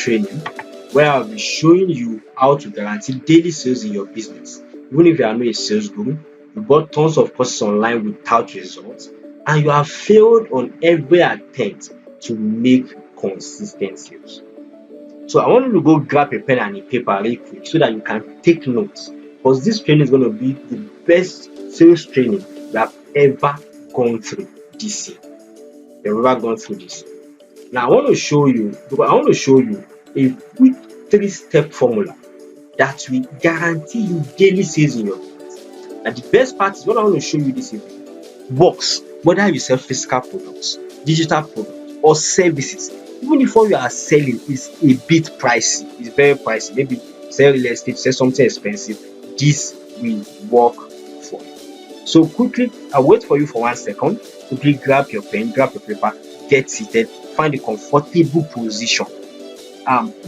training where I'll be showing you how to guarantee daily sales in your business. Even if you are not a sales guru, you bought tons of courses online without results, and you have failed on every attempt to make consistent sales. So I want you to go grab a pen and a paper real quick so that you can take notes, because this training is going to be the best sales training you have ever gone through this year. You've ever gone through this. Now I want to show you a quick 3-step formula that will guarantee you daily sales in your business. And the best part is what I want to show you this evening works whether you sell physical products, digital products, or services. Even if what you are selling is a bit pricey, it's very pricey, maybe sell real estate, sell something expensive, this will work for you. So quickly, I'll wait for you for 1 second. Quickly grab your pen, grab your paper, get seated, find a comfortable position.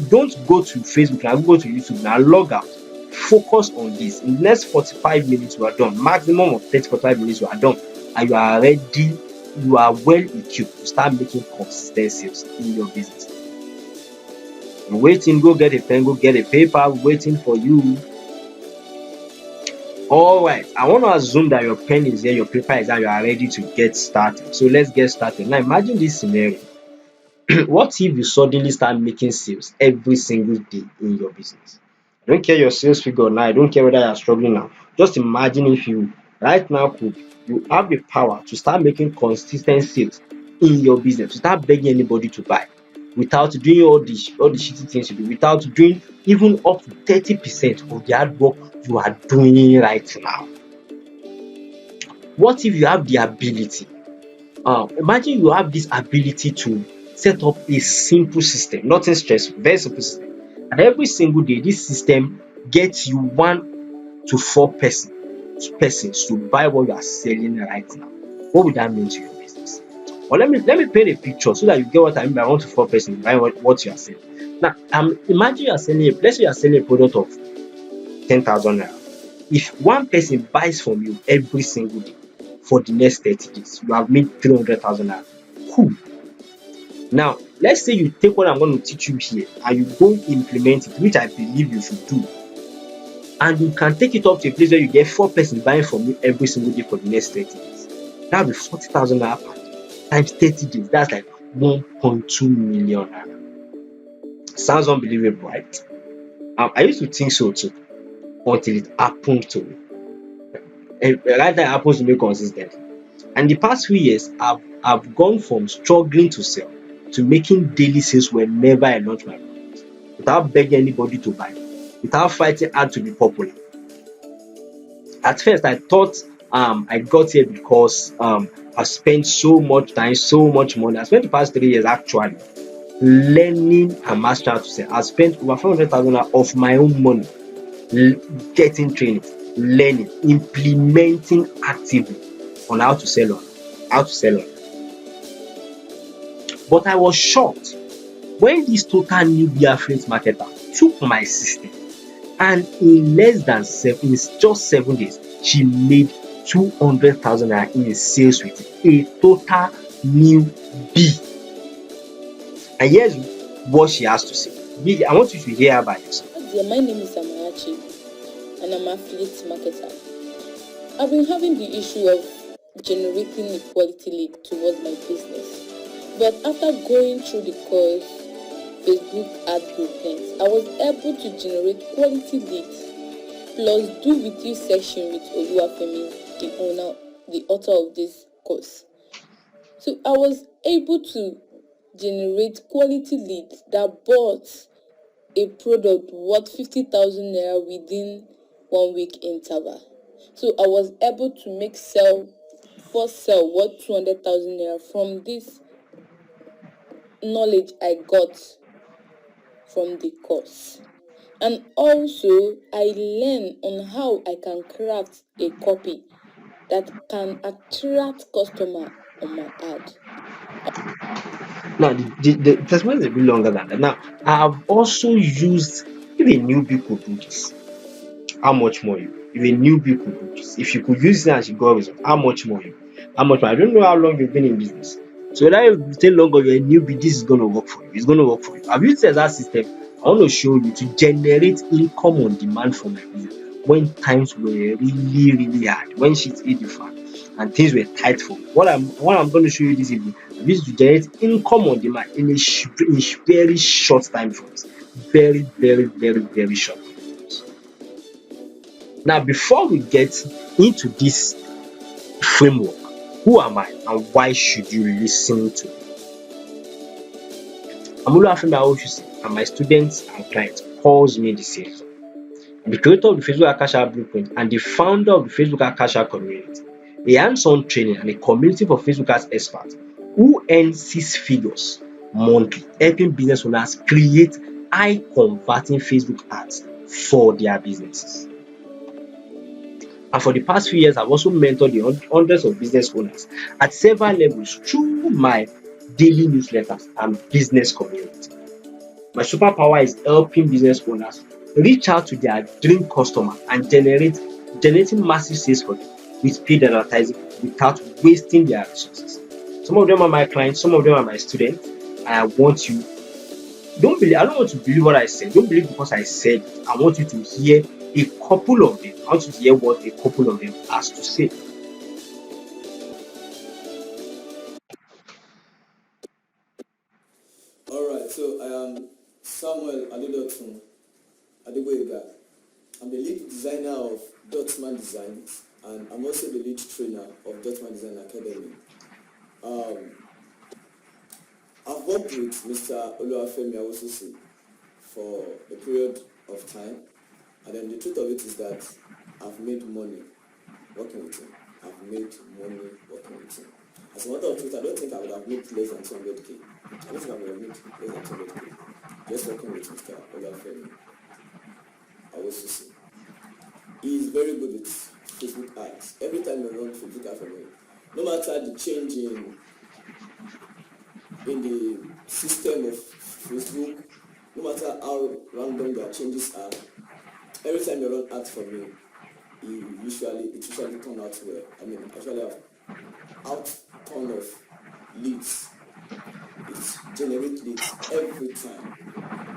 Don't go to Facebook now, go to YouTube now, log out. Focus on this. In the next 45 minutes, we are done. Maximum of 30-45 minutes, we are done. And you are ready, you are well equipped to start making consistent sales in your business. I'm waiting, go get a pen, go get a paper, waiting for you. Alright, I want to assume that your pen is here, your paper is here, you are ready to get started. So let's get started. Now imagine this scenario. What if you suddenly start making sales every single day in your business? I don't care your sales figure now, I don't care whether you are struggling now. Just imagine if you right now you have the power to start making consistent sales in your business, to start begging anybody to buy without doing all the shitty things you do, without doing even up to 30% of the hard work you are doing right now. What if you have the ability? Imagine you have this ability to set up a simple system, nothing stressful, very simple system. And every single day, this system gets you 1 to 4 persons to buy what you are selling right now. What would that mean to your business? Well, let me paint a picture so that you get what I mean by 1 to 4 persons buying what you are selling. Now, imagine you are selling, let's say you are selling a product of 10,000 naira. If 1 person buys from you every single day for the next 30 days, you have made 300,000 naira. Cool. Now, let's say you take what I'm going to teach you here and you go implement it, which I believe you should do, and you can take it up to a place where you get 4 persons buying from you every single day for the next 30 days. That will be 40,000 naira per day times 30 days. That's like 1.2 million naira. Sounds unbelievable, right? I used to think so too until it happened to me. And right now, it happens to me consistently. And the past few years, I've gone from struggling to sell to making daily sales whenever I launch my product, without begging anybody to buy, without fighting hard to be popular. At first, I thought I got here because I spent so much time, so much money. I spent the past 3 years actually learning and mastering how to sell. I spent over 500,000 of my own money getting training, learning, implementing actively on how to sell on. But I was shocked when this total newbie affiliate marketer took my system, and in just 7 days, she made 200,000 naira in sales with it. A total newbie. And here's what she has to say. I want you to hear her by yourself. My name is Amarachi, and I'm an affiliate marketer. I've been having the issue of generating a quality lead towards my business. But after going through the course, Facebook ad blueprints, I was able to generate quality leads, plus do with you section with Oluwafemi, the author of this course. So I was able to generate quality leads that bought a product worth 50,000 naira within 1 week interval. So I was able to first sell worth 200,000 naira from this knowledge I got from the course. And also I learned on how I can craft a copy that can attract customer on my ad. Now, the testimony is a bit longer than that. Now, I have also used, if a newbie could do this, how much more you? If a newbie could do this, if you could use it and she got results, how much more you? How much more? I don't know how long you've been in business. So whether you stay long or you're a newbie, this is going to work for you. It's going to work for you. I've used it as that system. I want to show you to generate income on demand from my business when times were really, really hard, when shit hit the fan and things were tight for me. What I'm going to show you this evening, I've used to generate income on demand in very short time frames. Very, very, very, very short time frames. Now, before we get into this framework, who am I and why should you listen to me? I'm Oluwafemi Awosusi, and my students and clients calls me the same. I'm the creator of the Facebook Akasha Blueprint and the founder of the Facebook Akasha community, a hands-on training and a community for Facebook ads experts who earn 6 figures monthly, helping business owners create high-converting Facebook ads for their businesses. And for the past few years, I've also mentored the hundreds of business owners at several levels through my daily newsletters and business community. My superpower is helping business owners reach out to their dream customer and generating massive sales for them with paid advertising without wasting their resources. Some of them are my clients, some of them are my students, and I don't want to believe what I said. Don't believe because I said it. I want you to hear a couple of them. I want you to hear what a couple of them has to say. Alright, so I am Samuel Adedotun Adegboyega. I'm the lead designer of Dotman Design, and I'm also the lead trainer of Dotman Design Academy. I've worked with Mr. Oluwafemi Awosusi for a period of time, and then the truth of it is that I've made money working with him. I've made money working with him. As a matter of truth, I don't think I would have made less than 200k. I don't think I would have made less than 200k just working with Mr. Oluwafemi Awosusi. He is very good with Facebook ads. Every time you run Facebook ads from him, no matter the change in the system of Facebook, no matter how random their changes are, every time you run ads from him, it usually turn out well. I mean, actually have out ton of leads. It generates leads every time.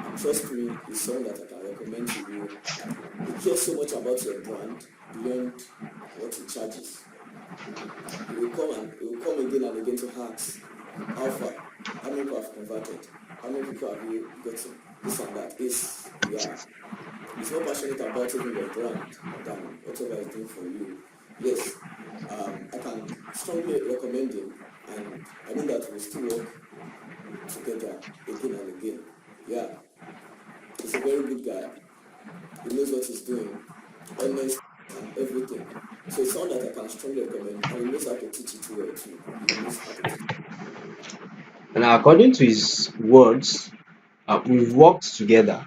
And trust me, it's something that I can recommend to you. He cares so much about your brand beyond what he charges. He will come again and again to ask, how far? How many people have converted? How many people have you gotten? This and that. He's more passionate about even your brand than whatever he's doing for you. Yes, I can strongly recommend him, and I know that we'll still work together again and again. Yeah, he's a very good guy. He knows what he's doing, honest and everything. So it's someone that I can strongly recommend, and he knows how to teach it well too. He knows how to teach it. And according to his words, we've worked together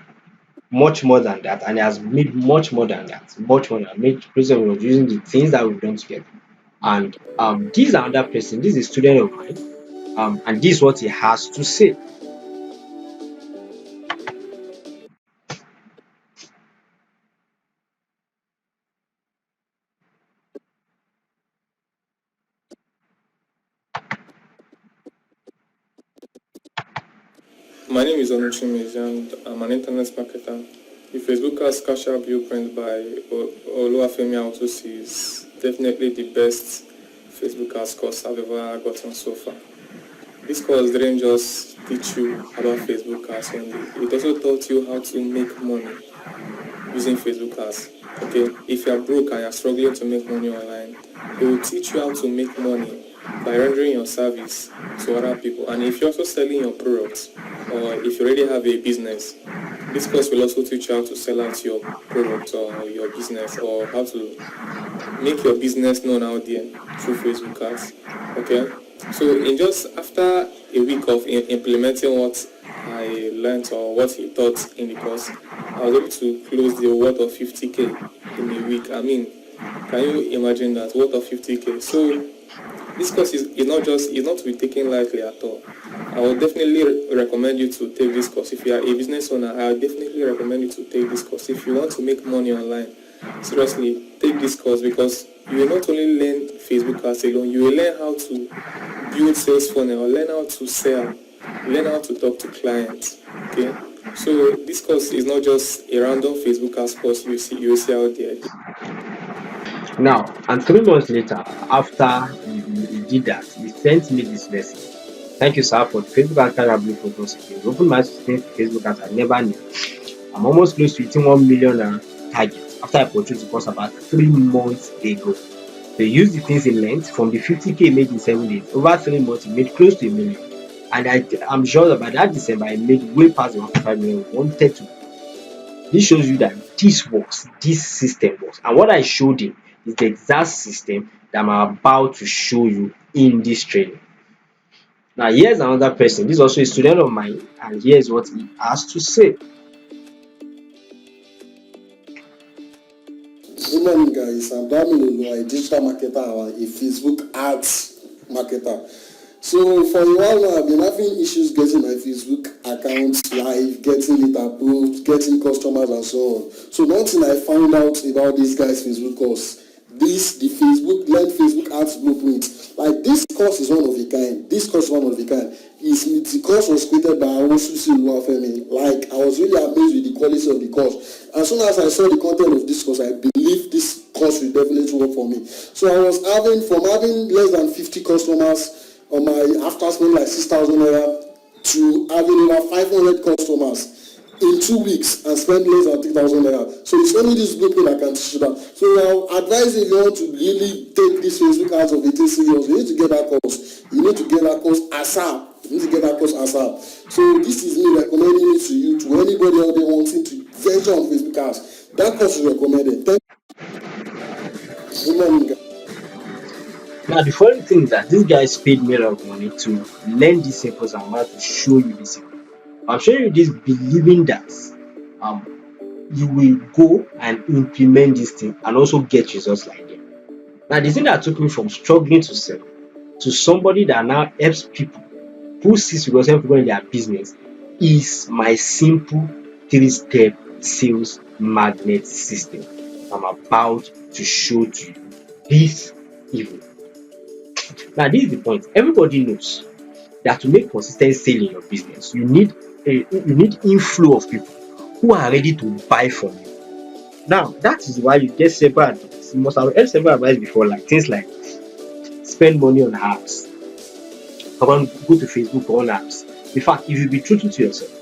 much more than that, and he has made much more than that, much more than made person was using the things that we've done together. And this is another person, this is a student of mine, and this is what he has to say. My name is Onuchimezi and I'm an internet marketer. The Facebook ads Kasha Blueprint by Oluwafemi Awosusi is definitely the best Facebook ads course I've ever gotten so far. This course didn't just teach you about Facebook ads only, it also taught you how to make money using Facebook ads. Okay, if you're broke and you're struggling to make money online, it will teach you how to make money by rendering your service to other people. And if you're also selling your products, or if you already have a business, this course will also teach you how to sell out your product or your business, or how to make your business known out there through Facebook ads. Okay, so in just after a week of implementing what I learned or what he taught in the course, I was able to close the worth of 50k in a week. I mean, can you imagine that, worth of 50k? So this course is not to be taken lightly at all. I would definitely recommend you to take this course. If you are a business owner, I would definitely recommend you to take this course. If you want to make money online, seriously, take this course because you will not only learn Facebook ads alone, you will learn how to build sales funnel, learn how to sell, learn how to talk to clients. Okay, so this course is not just a random Facebook ads course you see out there. Now, and 3 months later, after he did that, he sent me this message. Thank you, sir, for the Facebook ad career blueprint once again. You opened my system to Facebook as I never knew. I'm almost close to hitting 1 million target after I purchased the course about 3 months ago. They used the things he learned from the 50K made in 7 days. Over 3 months, he made close to a million. And I'm sure that by that December, I made way past the 1.5 million we wanted to. This shows you that this works, this system works. And what I showed him is the exact system that I'm about to show you in this training. Now, here's another person. This is also a student of mine, and here's what he has to say. Good morning, guys. I'm Damilolo, a digital marketer and a Facebook ads marketer. So for a while now, I've been having issues getting my Facebook account live, getting it approved, getting customers and so on. So one thing I found out about this guy's Facebook course, the Facebook ads blueprint. Like this course is one of a kind. This course is one of a kind. The course was created by Awosusi Oluwafemi. Like I was really amazed with the quality of the course. As soon as I saw the content of this course, I believe this course will definitely work for me. So I was having less than 50 customers on my after spending like 6,000 naira to having over 500 customers in 2 weeks and spend less than 3,000 naira. So it's only this blueprint I can teach you that. So I advise if you want to really take this Facebook ads of it serious, you need to get that course. You need to get that course ASAP. You need to get that course ASAP. So this is me recommending it to you, to anybody out there wanting to venture on Facebook ads. That course is recommended. Thank you. Good morning, guys. Now, the funny thing is that these guys paid me a lot of money to learn this simple and I'm about to show you this simple. I'm showing you this believing that you will go and implement this thing and also get results like them. Now, the thing that took me from struggling to sell to somebody that now helps people who sees because people in their business is my simple 3-step sales magnet system I'm about to show to you this evening. Now, this is the point. Everybody knows that to make consistent sale in your business, you need inflow of people who are ready to buy from you. Now, that is why you get several advice. You must have heard several advice before, like things like spend money on apps. Come on, go to Facebook on apps. In fact, if you be truthful to yourself,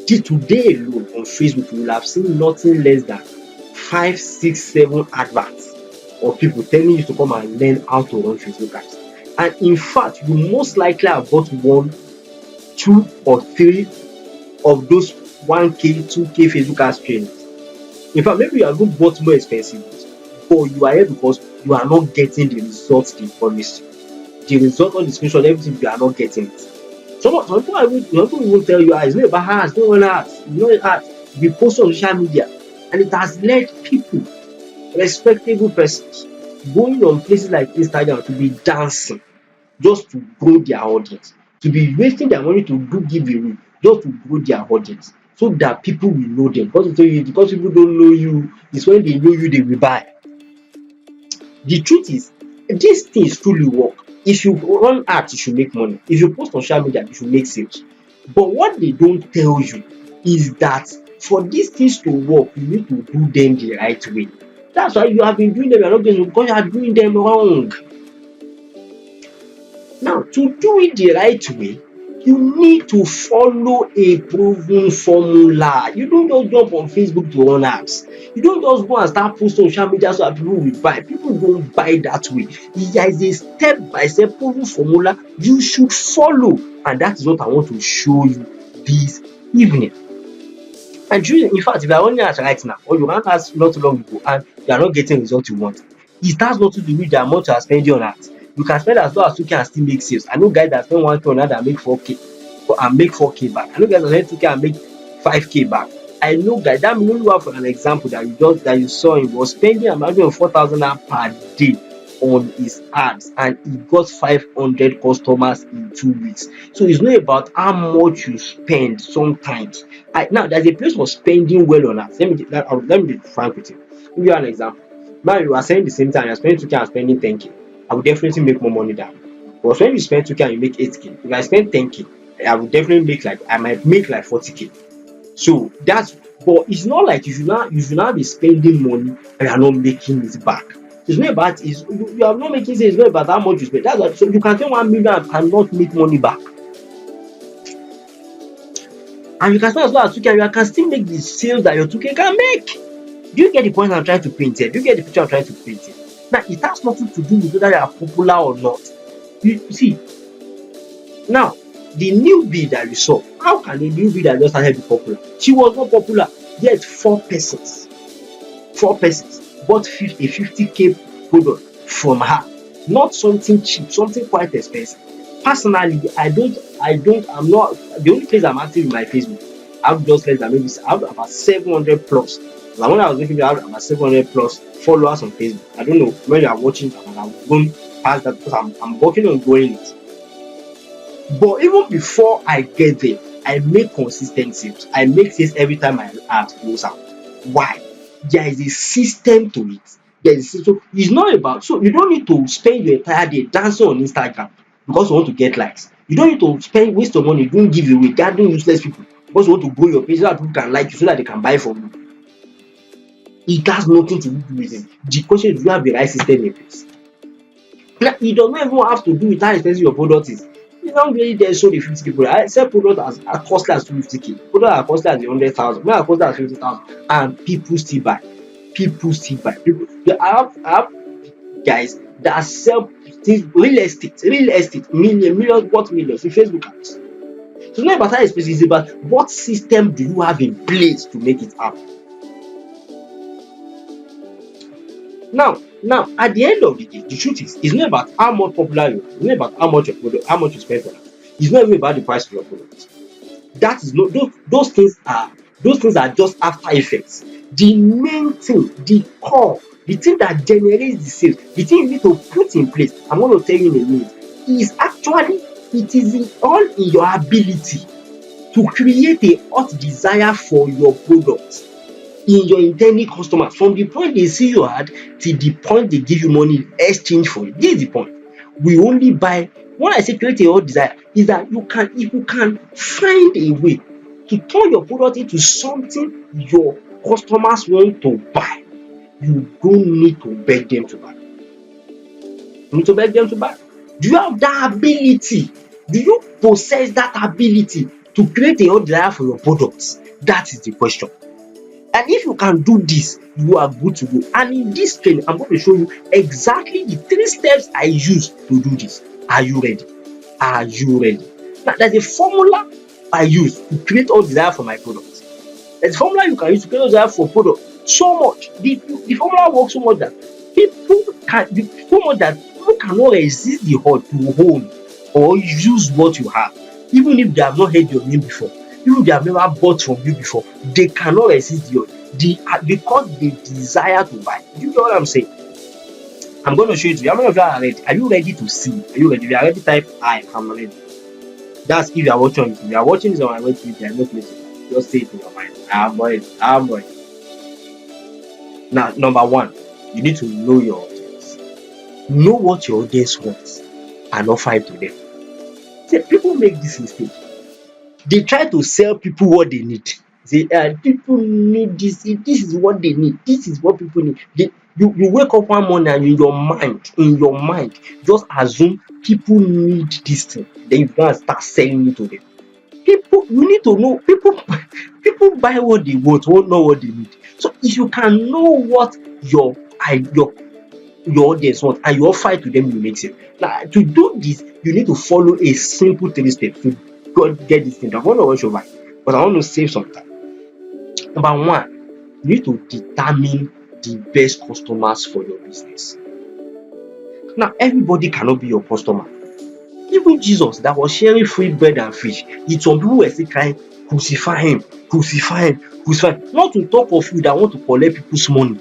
today alone on Facebook, you will have seen nothing less than 5, 6, 7 adverts of people telling you to come and learn how to run Facebook ads. And in fact, you most likely have bought 1, 2, or 3 of those 1K, 2K Facebook ads trainings. In fact, maybe you have even bought more expensive ones, but you are here because you are not getting the results they promised you. The result on the screenshot, everything, you are not getting it. Some people will tell you, it's not about ads, don't run ads, it's not ads. You post on social media, and it has led people, respectable persons, going on places like Instagram to be dancing just to grow their audience, to be wasting their money to do giveaway just to grow their audience, so that people will know them. Because people don't know you, it's when they know you they will buy. The truth is, these things truly work. If you run ads, you should make money. If you post on social media, you should make sales. But what they don't tell you is that for these things to work, you need to do them the right way. That's why you have been doing them, you're not getting, because you are doing them wrong. Now, to do it the right way, you need to follow a proven formula. You don't just jump on Facebook to run ads. You don't just go and start posting on social media so that people will buy. People don't buy that way. There is a step-by-step proven formula you should follow. And that is what I want to show you this evening. And in fact, if you are running ads right now, or you ran ads not long ago and you are not getting the result you want, it has nothing to do with the amount you are spending on ads. You can spend as low as 2K and still make sales. I know guys that spend 1K on ads and make 4K and make 4K back. I know guys that spend 2K and make 5K back. I know guys that Miloluwa, for an example that you saw him, was spending about 4,000 per day on his ads and he got 500 customers in 2 weeks. So it's not about how much you spend sometimes. Now there's a place for spending well on ads. Let me be frank with you. Give you an example. Now you are saying the same time, you're spending 2K and spending 10K. I will definitely make more money than you. But when you spend 2K and you make 8K, if I spend 10K, I will definitely I might make like 40K. So that's, but it's not like you should not be spending money and you are not making it back. It's not about you are not making it, it's not about how much you spend. That's what, so you can spend 1 million and cannot make money back. And you can spend as well as 2K and you can still make the sales that your 2K can make. Do you get the point I'm trying to paint here? Do you get the picture I'm trying to paint here? Now it has nothing to do with whether you are popular or not. You see, now the newbie that you saw, how can a newbie that just started be popular? She was not popular, yet four persons bought a 50K product from her. Not something cheap, something quite expensive. Personally, I'm not the only place I'm active in my Facebook. I have just less than maybe I have about 700 plus. Like when I was looking, I have about 700 plus followers on Facebook. I don't know when you are watching, and I'm going past that because I'm working on growing it. But even before I get there, I make consistent sales. I make sales every time my ad goes out. Why? There is a system to it. There is a system. It's not about, so you don't need to spend your entire day dancing on Instagram because you want to get likes. You don't need to waste your money doing giveaway, gathering useless people because you want to grow your page so that people can like you, so that they can buy from you. It has nothing to do with it. The question is, do you have the right system in place? Now, it does not even have to do with how expensive your product is. You don't really there show the 50K product. I sell product as costly as 250K. Product are costly as 100,000. When are costly as 50,000, and people still buy. I have guys that sell things, real estate, millions, what millions in Facebook ads. So it's not about how expensive, it's about what system do you have in place to make it happen. Now, at the end of the day, the truth is, it's not about how much popular you are. It's not about how much your product, how much you spend on it. It's not even about the price of your product. That is not those things are just after effects. The main thing, the core, the thing that generates the sales, the thing you need to put in place, I'm going to tell you in a minute, is actually, it is all in your ability to create a hot desire for your product in your intended customers, from the point they see your ad till the point they give you money in exchange for it. This is the point. We only buy. When I say create a hot desire, is that if you can find a way to turn your product into something your customers want to buy, you don't need to beg them to buy. You need to beg them to buy. Do you have that ability? Do you possess that ability to create a hot desire for your products? That is the question. And if you can do this, you are good to go. And in this training, I'm going to show you exactly the 3 steps I use to do this. Are you ready? Are you ready? Now, there's a formula I use to create all desire for my products. There's a formula you can use to create all desire for products. So much. The formula works so much that people cannot resist the urge to own or use what you have, even if they have not heard your name before. Even if they have never bought from you before, they cannot resist because they desire to buy. Do you get what I'm saying? I'm going to show you to you. How many of you are ready? Are you ready to see? Are you ready? If you are ready, type I am ready. That's if you are watching. If you are watching this on my website, you are not listening. Just say it in your mind. I'm ready. Now, number 1, you need to know your audience. Know what your audience wants and offer it to them. See, people make this mistake. They try to sell people what they need. Say, people need this. This is what they need. This is what people need. You wake up one morning and in your mind, just assume people need this thing. Then you go and start selling it to them. People, you need to know. People buy what they want, won't know what they need. So if you can know what your audience wants and you offer it to them, you make it. Now, to do this, you need to follow a simple 3 steps to get this thing. I'm going to watch over because I want to save some time. Number 1, you need to determine the best customers for your business. Now, everybody cannot be your customer. Even Jesus that was sharing free bread and fish, some people were still crying, crucify him. Not to talk of you that want to collect people's money.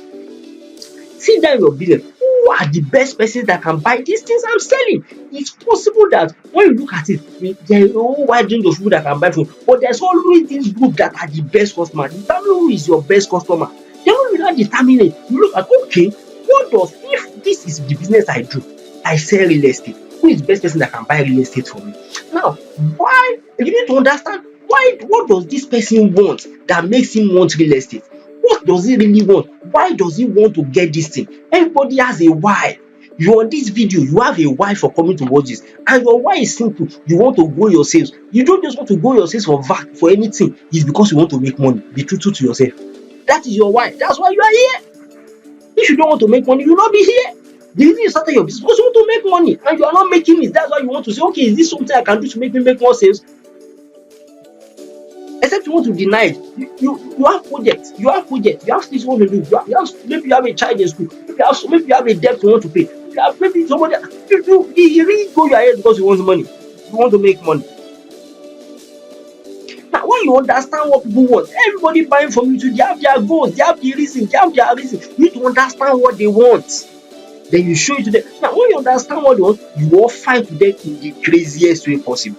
Sit down in your business. Who are the best persons that can buy these things I'm selling? It's possible that when you look at it, there is a whole wide range of people that can buy food, but there's always this group that are the best customers. Determine who is your best customer. Then when you now determine it. You look at, okay, what does, if this is the business I do, I sell real estate, who is the best person that can buy real estate for me? Now, why, you need to understand why, what does this person want that makes him want real estate? What does he really want? Why does he want to get this thing? Everybody has a why. You on this video, you have a why for coming to watch this, and your why is simple. You want to grow your sales. You don't just want to grow your sales for anything. It's because you want to make money. Be truthful to yourself. That is your why. That's why you are here. If you don't want to make money, you will not be here. The reason you started your business because you want to make money and you are not making it. That's why you want to say, okay, is this something I can do to make me make more sales? Except you want to deny it. You have projects, you have things you want to do. Maybe you have a child in school, maybe you have a debt you want to pay. Maybe somebody you really go your head because you want money. You want to make money. Now, when you understand what people want, everybody buying from you too, they have their goals, they have their reason. You need to understand what they want. Then you show it to them. Now, when you understand what they want, you offer it to them in the craziest way possible.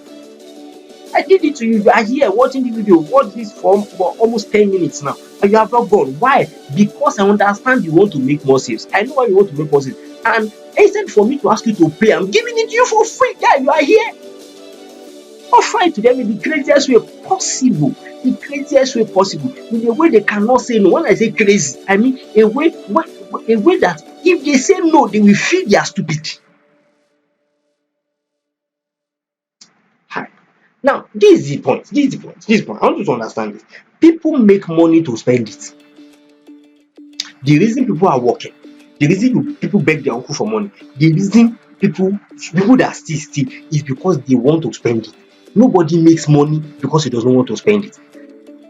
I did it to you. You are here watching the video. Watch this for almost 10 minutes now. And you have not gone. Why? Because I understand you want to make more sales. I know why you want to make more sales. And instead for me to ask you to pay, I'm giving it to you for free. Guy, you are here. Offer it to them in the craziest way possible. The craziest way possible. In a way they cannot say no. When I say crazy, I mean a way that if they say no, they will feel they are stupid. Hi. Now, this is the point. I want you to understand this. People make money to spend it. The reason people are working, the reason people beg their uncle for money, the reason people that steal is because they want to spend it. Nobody makes money because he doesn't want to spend it.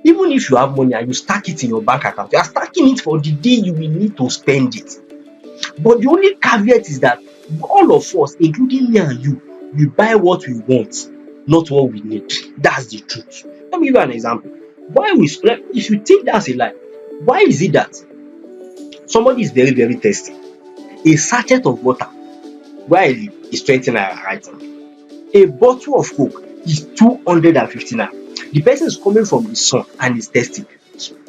Even if you have money and you stack it in your bank account, you are stacking it for the day you will need to spend it. But the only caveat is that all of us, including me and you, we buy what we want, not what we need. That's the truth. Let me give you an example. If you think that's a lie, why is it that somebody is very, very thirsty? A sachet of water, where I live, is 20 naira right now. A bottle of Coke is 250 naira. The person is coming from the sun and is thirsty.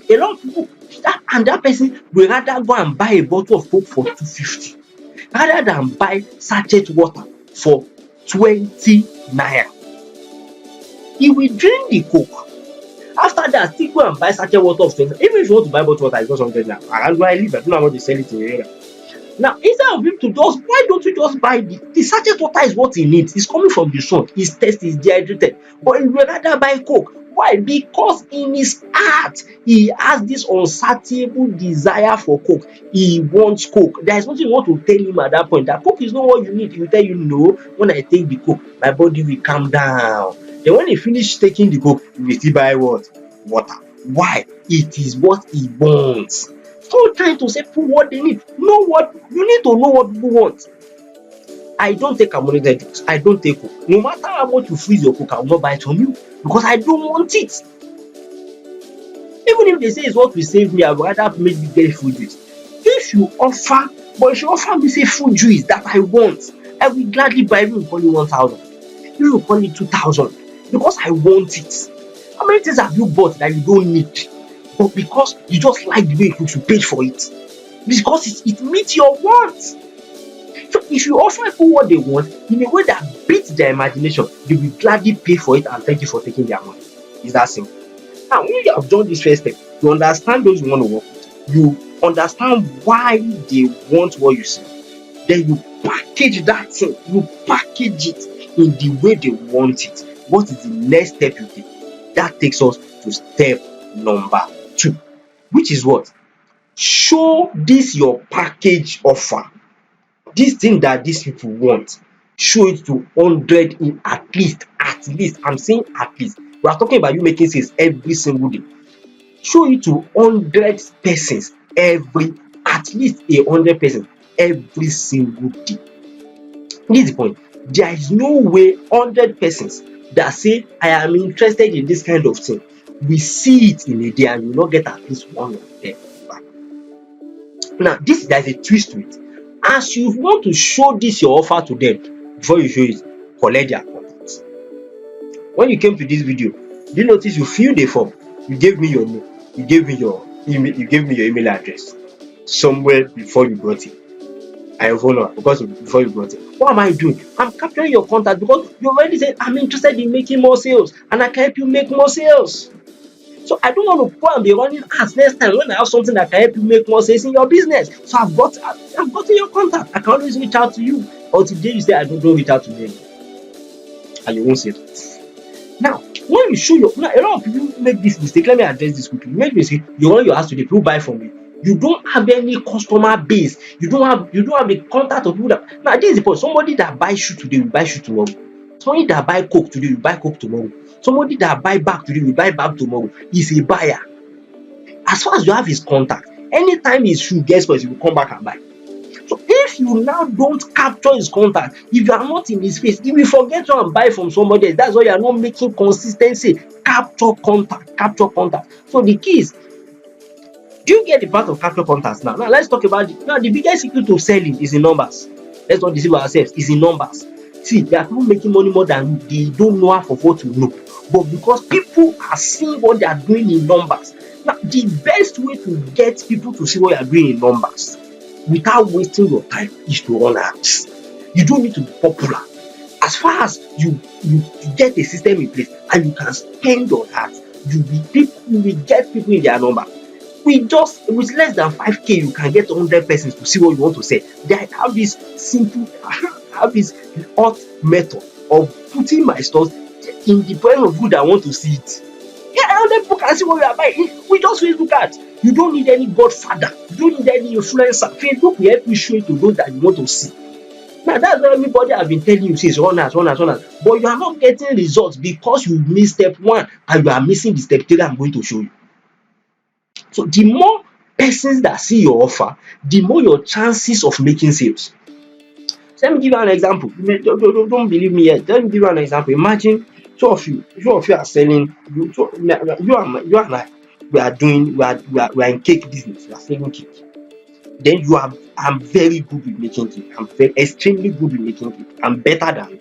A lot of people, that person will rather go and buy a bottle of Coke for 250 rather than buy sachet water for 20 naira. He will drink the Coke. After that, still go and buy sachet water of 20. Even if you want to buy bottle water, it's not 100 naira. And where I live, I don't know how much they sell it in the area. Now, instead of him to just, why don't you just buy the sachet water is what he needs. It's coming from the sun. He's thirsty, he's dehydrated. But he will rather buy Coke. Why? Because in his heart, he has this unsatiable desire for Coke. He wants Coke. There is nothing you want to tell him at that point. That Coke is not what you need. He will tell you, no, when I take the Coke, my body will calm down. Then when he finish taking the Coke, he will still buy what? Water. Why? It is what he wants. Stop trying to say people what they need. You need to know what people want. I don't take carbonated drinks. I don't take Coke. No matter how much you freeze your Coke, I will not buy it from you because I don't want it. Even if they say it's what will save me, I would rather make me get fruit juice. If you offer me say fruit juice that I want, I will gladly buy it. Even call it 1,000. You will call it 2,000 because I want it. How many things have you bought that you don't need? But because you just like the way it looks, you pay for it. Because it meets your wants. So if you offer people what they want in a way that beats their imagination, they will gladly pay for it and thank you for taking their money. It's that simple. Now, when you have done this first step, you understand those you want to work with. You understand why they want what you say. Then you package that thing. You package it in the way they want it. What is the next step you take? That takes us to step number 2, which is what? Show this your package offer. This thing that these people want, show it to 100 in at least. I'm saying at least. We are talking about you making sales every single day. Show it to 100 persons at least 100 persons every single day. This is the point. There is no way 100 persons that say, I am interested in this kind of thing, we see it in a day and you will not get at least one of them back. Now, there is a twist to it. As you want to show this your offer to them, before you show it, collect their contacts. When you came to this video, you notice you filled a form. You gave me your name. You gave me your email. You gave me your email address. somewhere before you got it. I follow because before you got it. What am I doing? I'm capturing your contact because you already said I'm interested in making more sales and I can help you make more sales. So I don't want to go and be running ads next time when I have something that can help you make more sales in your business. So I've gotten your contact. I can always reach out to you. Or today you say I don't reach out to me, and you won't say that. Now, when you show your now, a lot of people make this mistake. Let me address this quickly. You make mistake. You run your house today, people buy from you. You don't have any customer base. You don't have the contact of people that now this is the point. Somebody that buy shoe today will buy shoe tomorrow. Somebody that buy coke today will buy coke tomorrow. Somebody that buy bag today will buy bag tomorrow. He's a buyer. As far as you have his contact, anytime his shoe gets spoiled, he will come back and buy. So if you now don't capture his contact, if you are not in his face, he will forget to and buy from somebody else. That's why you are not making consistency. Capture contact, capture contact. So the key is, do you get the part of capture contacts now? Now let's talk about the biggest secret of selling is in numbers. Let's not deceive ourselves. Is in numbers. See, there are people making money more than you. They don't know half of what you know. But because people are seeing what they are doing in numbers. Now, the best way to get people to see what you are doing in numbers without wasting your time is to run ads. You don't need to be popular. As far as you get a system in place and you can spend on ads, you will get people in their number. With less than 5k, you can get 100 persons to see what you want to sell. They have this simple, this hot method of putting my stores in the point of good I want to see it. Yeah, 100 people can see what you are buying. We just Facebook ads. You don't need any godfather. You don't need any influencer. Facebook will help you show it to those that you want to see. Now that's why everybody has been telling you says run ads. But you are not getting results because you missed step 1 and you are missing the step 3 I'm going to show you. So the more persons that see your offer, the more your chances of making sales. So let me give you an example. Don't believe me yet. Let me give you an example. Imagine two of you are selling. You and I, we are in cake business. We are selling cake. Then I'm very good with making cake. I'm extremely good with making cake. I'm better than you.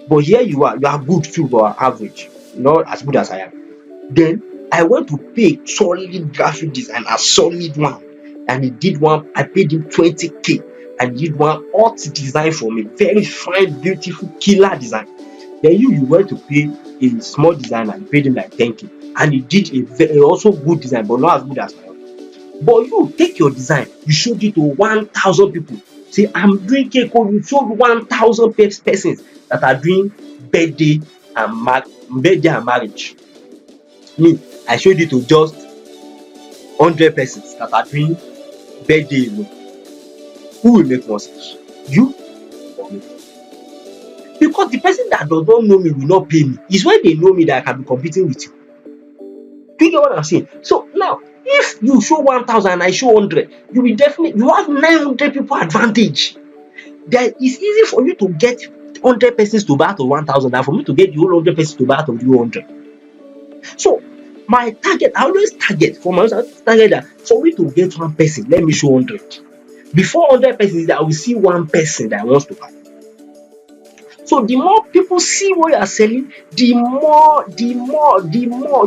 But here you are good too, but average, not as good as I am. Then I went to pay solid graphic design, a solid one, and he did one. I paid him 20k, and he did one hot design for me, very fine, beautiful, killer design. Then you went to pay a small designer and paid him like 10k, and he did a very also good design, but not as good as my own. But you take your design, you showed it to 1,000 people. Say, I'm doing cake. You showed 1,000 persons that are doing birthday and marriage. Me, I showed it to just 100 persons that are doing birthday alone. Who will make more sales? You or me? Because the person that does not know me will not pay me. It's when they know me that I can be competing with you. Do you get what I'm saying? So now, if you show 1,000 and I show 100, you have 900 people advantage. That it's easy for you to get 100 persons to buy out of 1,000 than for me to get the whole 100 persons to buy out of the 100. So my target, I always target for myself, that for me to get one person, let me show 100. Before 100 persons, I will see one person that wants to buy. So the more people see what you are selling, the more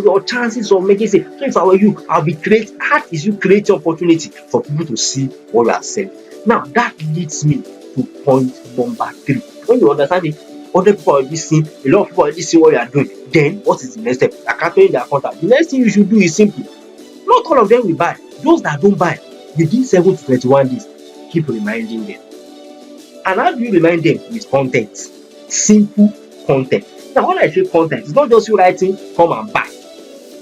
your chances of making sales. So if I were you, I'll be creating opportunity for people to see what you are selling. Now that leads me to point number 3. When you understand it, other people already see, a lot of people already see what you are doing. Then what is the next step? Capturing their contact. The next thing you should do is simple. Not all of them will buy. Those that don't buy, within 7 to 21 days, keep reminding them. And how do you remind them? With content. Simple content. Now when I say content, it's not just you writing, come and buy.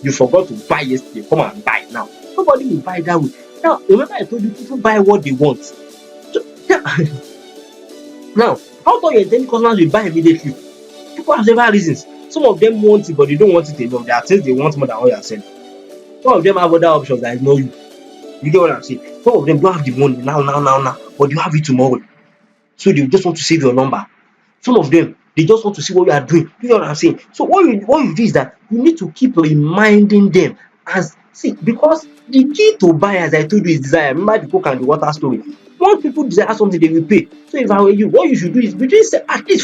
You forgot to buy yesterday, come and buy now. Nobody will buy that way. Now remember I told you people buy what they want. So, now, how come your 10 customers will buy immediately? People have several reasons. Some of them want it, but they don't want it enough. There are things they want more than what you are selling. Some of them have other options that ignore you. You get what I'm saying? Some of them don't have the money now, but you have it tomorrow. So they just want to save your number. Some of them, they just want to see what you are doing. You know what I'm saying? So what you do is that you need to keep reminding them. Because the key to buy, as I told you, is desire. Remember the coke and the water story. Once people desire something, they will pay. So if I were you, what you should do is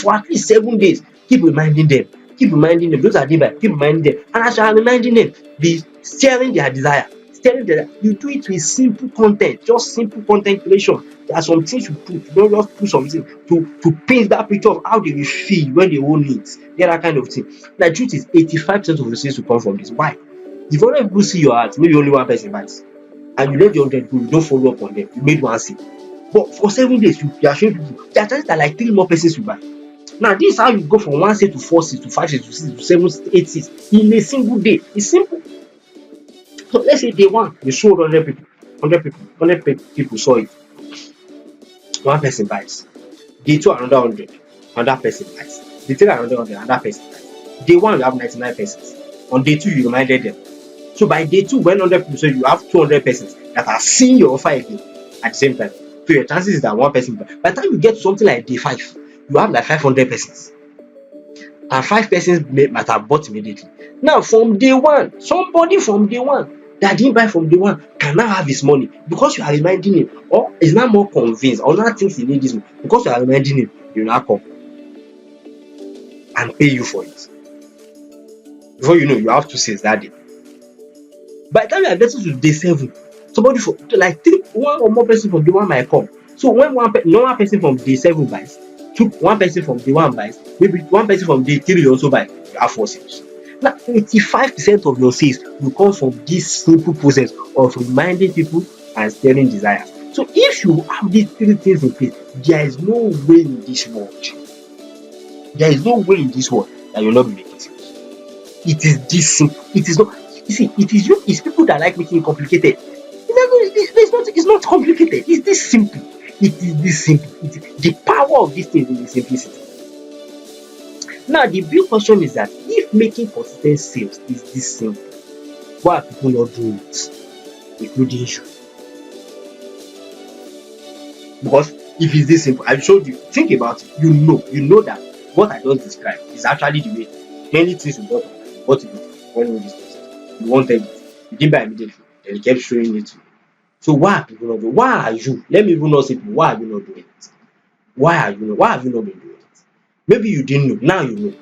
for at least 7 days, keep reminding them. Keep reminding them. Those are the keep reminding them. And as you are reminding them, be sharing their desire. telling them that you do it with simple content, just simple content creation. There are some things you put, you don't just put something to paint that picture of how they will feel when they own it. Get that kind of thing. The truth is 85% of the sales will come from this. Why? If 100 people see your ads, maybe only one person buys, and you let the 100 go, you don't follow up on them, you made one sale. But for 7 days, you are showing people, there are chances that like 3 more persons will buy. Now, this is how you go from 1 sale to 4 sales to 5 sales to 6 to 7 to 8 sales in a single day. It's simple. So let's say day 1, you sold 100 people, 100 people saw it. One person buys. Day 2, another 100, another person buys. Day 3, another 100, another person buys. Day 1, you have 99 persons. On day 2, you reminded them. So by day 2, when 100 people, so you have 200 persons that are seeing your offer again at the same time. So your chances is that one person buys. By the time you get to something like day 5, you have like 500 persons. And 5 persons might have bought immediately. Now, from day 1, somebody from day 1 that didn't buy from day 1 can now have his money because you are reminding him, or is now more convinced, or now thinks he needs this money. Because you are reminding him, he will now come and pay you for it. Before you know, you have 2 sales that day. By the time you are getting to day 7, somebody for like 1 or more person from day 1 might come. So when one person from day 7 buys, 1 person from day 1 buys, maybe 1 person from day 3 also buys, you have 4 sales. Now 85% of your sales will come from this simple process of reminding people and stirring desires. So if you have these 3 things in place, there is no way in this world. There is no way in this world that you'll not be making sales. It is this simple. It is not. You see, it's people that like making it complicated. It's not complicated. It's this simple. It is this simple. The power of this thing is in the simplicity. Now, the big question is that if making consistent sales is this simple, why are people not doing it, including you? Because if it's this simple, I showed you. Think about it. You know that what I just described is actually the way many things you bought it when this process. You wanted it, you didn't buy immediately, and you kept showing it to you. So why are people not doing it? Why are you? Let me even not say people, why are you not doing it? Why have you not been doing it? Maybe you didn't know. Now you know.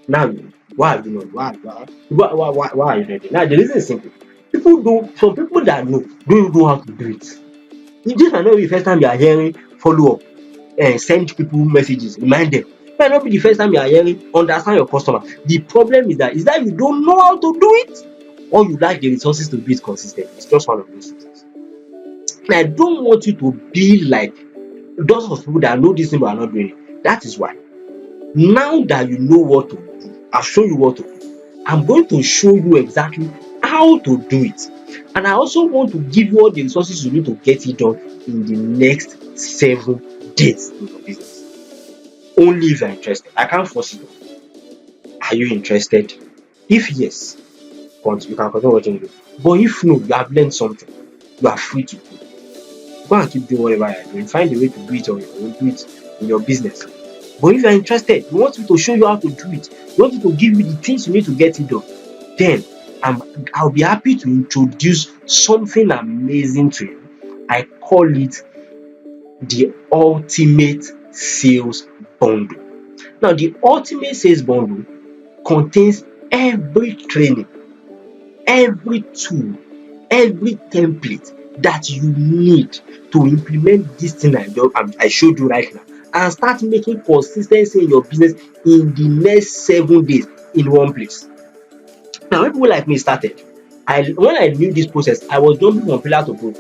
Now you know. Why have you not? Why are you not doing it? Now the reason is simple. Some people that know don't even know how to do it. This might not be the first time you are hearing follow up and send people messages, remind them. It might not be the first time you are hearing understand your customer. The problem is that you don't know how to do it, or you lack the resources to be it consistent. It's just one of those things. And I don't want you to be like those of people that know this thing but are not doing it. That is why. Now that you know what to do, I've shown you what to do. I'm going to show you exactly how to do it. And I also want to give you all the resources you need to get it done in the next 7 days in your business. Only if you're interested. I can't force it. Are you interested? If yes, you can continue watching it. But if no, you have learned something, you are free to do. Go and keep doing whatever you're doing. Find a way to do it on your own, do it in your business. But if you're interested, you want me to show you how to do it, you want me to give you the things you need to get it done, then I'll be happy to introduce something amazing to you. I call it the Ultimate Sales Bundle. Now, the Ultimate Sales Bundle contains every training, every tool, every template that you need to implement this thing I showed you right now and start making consistency in your business in the next 7 days in one place. Now, when people like me started, when I knew this process, I was jumping from pillar to post.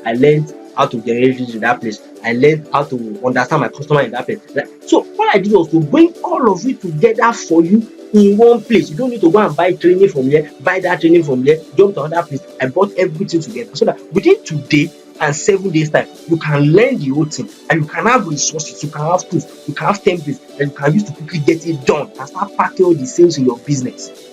I learned how to generate leads in that place. I learned how to understand my customer in that place. So what I did was to bring all of it together for you in one place. You don't need to go and buy training from here, buy that training from here, jump to another place. I brought everything together so that within today and 7 days time, you can learn the whole thing and you can have resources, you can have tools, you can have templates that you can use to quickly get it done and start packing all the sales in your business.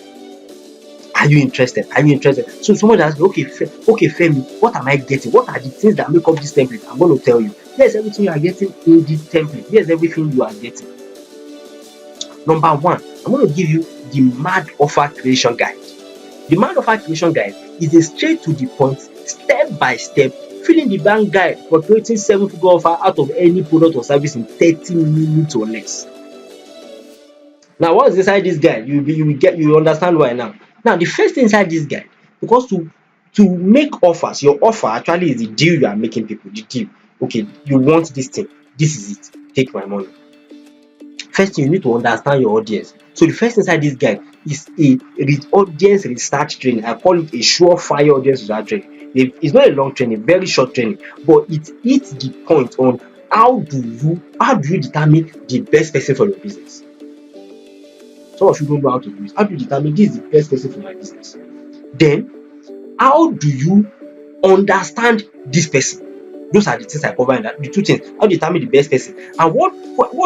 Are you interested? Are you interested? So someone asks, okay, Femi, what am I getting? What are the things that make up this template? I'm going to tell you. Here's everything you are getting in this template. Here's everything you are getting. Number 1, I'm going to give you the Mad Offer Creation Guide. The Mad Offer Creation Guide is a straight to the point, step by step, fill in the bank guide for creating 7-figure offer out of any product or service in 30 minutes or less. Now, what's inside this guide? You understand why now. Now, the first thing inside this guide, because to To make offers, your offer actually is the deal you are making people, the deal. Okay, you want this thing, this is it, take my money. First thing, you need to understand your audience. So the first inside this guide is a audience research training. I call it a surefire audience research training. It's not a long training, very short training, but it hits the point on how do you determine the best person for your business. Some of you don't know how to do it. How do you determine this is the best person for my business? Then, how do you understand this person? Those are the things I cover in that. The two things: how do you determine the best person, and what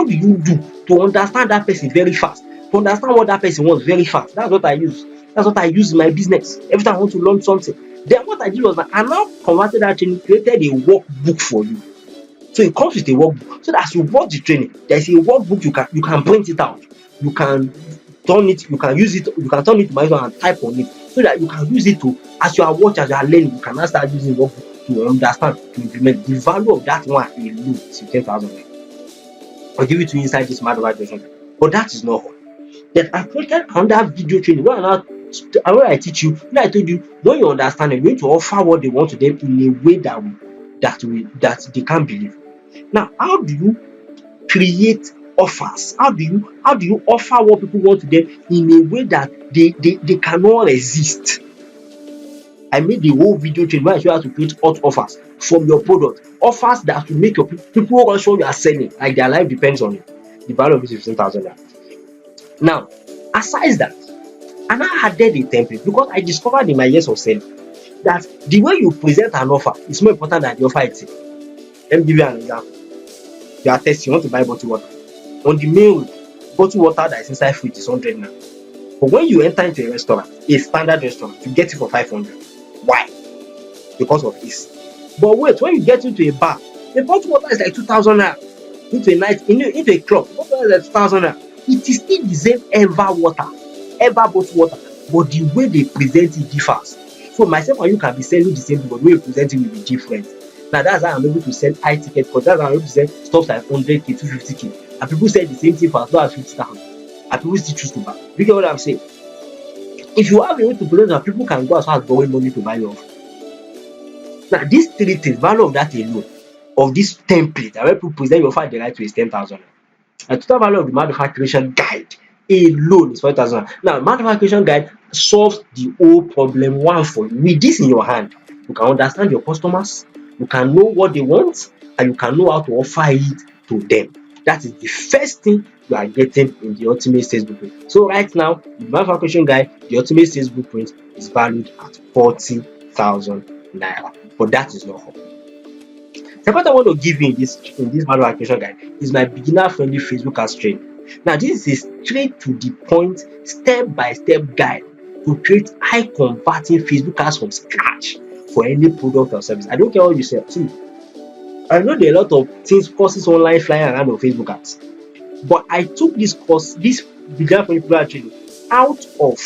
do you do to understand that person very fast? To understand what that person wants very fast. That's what I use. That's what I use in my business. Every time I want to learn something, then what I did was that I now converted that training, created a workbook for you. So it comes with a workbook. So that as you watch the training, there's a workbook you can print it out. You can turn it, you can use it, you can turn it to my phone and type on it, so that you can use it to, as you are watching, as you are learning, you can now start using workbook to understand, to implement. The value of that one alone is 10,000. I'll give it to you inside this smart version. But that is not all. Then I created another video training. When I teach you, when I told you, when you understand it, you need to offer what they want to them in a way that they can't believe. Now, how do you create offers? How do you offer what people want to them in a way that they cannot resist? I made the whole video training where I show you how to create hot offers from your product. Offers that will make your people also you are selling, like their life depends on it. The value of it is 15,000. Now, aside that, I now added a template because I discovered in my years of selling that the way you present an offer is more important than the offer itself. Let me give you an example. You are testing, you want to buy bottled water. On the main road, bottled water that is inside fridge is 100 now. But when you enter into a restaurant, a standard restaurant, you get it for 500. Why? Because of this. But wait, when you get into a bar, the bottled water is like 2,000 naira. Into a club, bottled water is like 2,000 naira. It is still the same ever bottled water, but the way they present it differs. So myself and you can be selling the same thing, but the way you present it will be different. Now that's how I'm able to sell high ticket, because that's how I'm able to sell stuff like 100k, 250k, and people sell the same thing for as low as 50,000, and people still choose to buy. You get what I'm saying? If you have a way to present that, people can go as far as borrowing money to buy your offer. Now these three things, value of that alone, of this template, and when people present your offer the right way is 10,000. The total value of the manufacturing guide alone is 4,000. Now, manufacturing guide solves the whole problem one for you. With this in your hand, you can understand your customers, you can know what they want, and you can know how to offer it to them. That is the first thing you are getting in the Ultimate Sales Blueprint. So right now, the manufacturing guide, the Ultimate Sales Blueprint is valued at 40,000 naira. But that is not all. The part I want to give you in this manufacturing guide is my beginner-friendly Facebook ads training. Now, this is a straight to the point, step-by-step guide to create high-converting Facebook ads from scratch for any product or service. I don't care what you sell. See, I know there are a lot of courses online flying around on Facebook ads, but I took this beginner-friendly Facebook ads training out of